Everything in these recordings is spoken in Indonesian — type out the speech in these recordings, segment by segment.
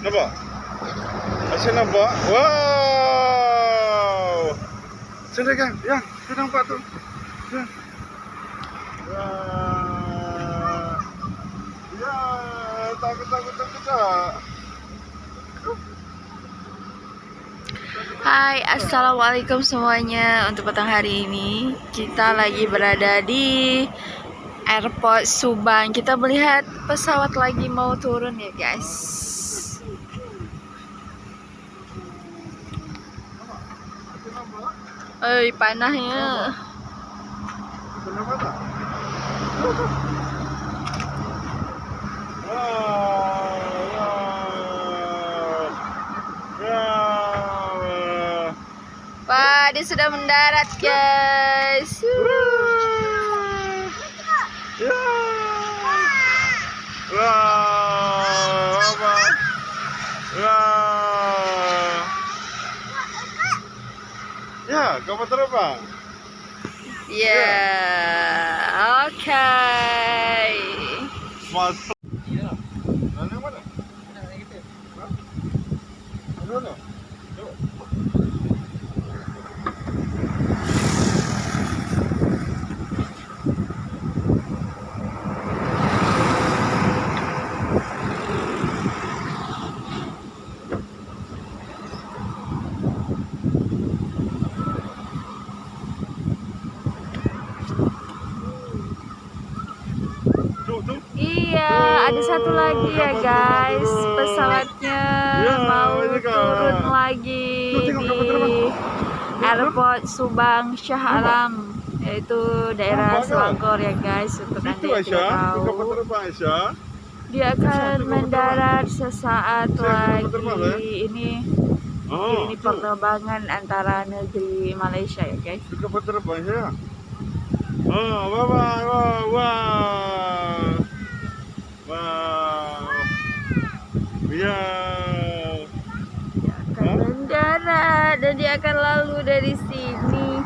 Nampak? Asyik nampak? Wow! Sudah kan? Ya, sudah nampak tu. Ya. Wah. Ya, takut. Hai, assalamualaikum semuanya. Untuk petang hari ini kita lagi berada di airport Subang. Kita melihat pesawat lagi mau turun ya guys. Panahnya. Kenapa tak? Wah, dia sudah mendarat guys. Ya, kapal terbang. Ya, oke. Smart. Mana? Mana? Iya, ada satu lagi ya guys, pesawatnya mau turun lagi di airport Subang Shah yaitu daerah Selangor ya guys. Untuk anda yang tidak tahu, dia akan mendarat sesaat lagi. Ini penerbangan antara negeri Malaysia ya guys. Kapal terbang ya. Wow. Ya. Dia akan mendarat dan dia akan lalu dari sini.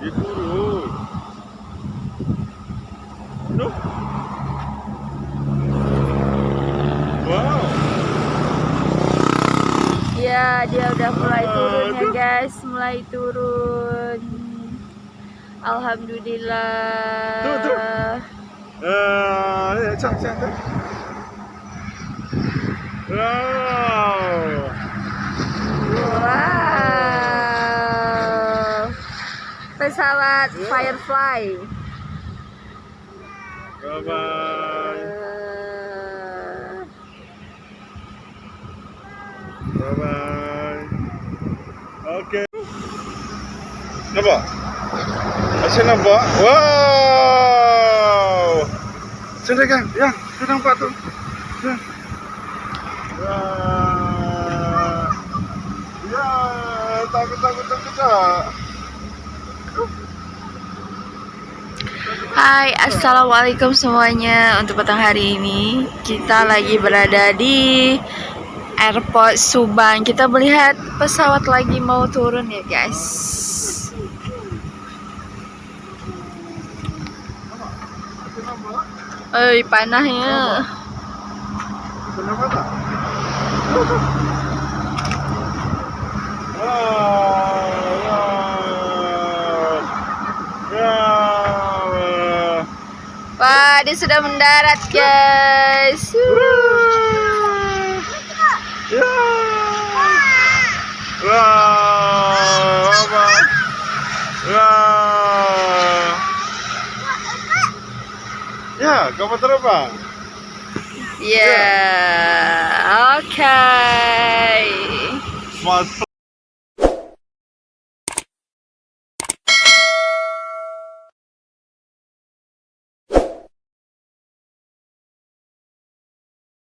Dia turun. Tuh. Wow. Ya, dia udah mulai turun ya guys, mulai turun. Alhamdulillah. Tuh. Cak. Wow. Pesawat firefly. Bye. Oke. Nampak? Asyik nampak? Wow! Sudah kan? Ya, sudah nampak tu. Ya. Ya, takut. Hai, assalamualaikum semuanya. Untuk petang hari ini kita lagi berada di airport Subang. Kita melihat pesawat lagi mau turun ya guys. Panahnya. Kenapa tak? Wah, dia sudah mendarat guys. Ya, kapal terbang. Ya, oke. Smart.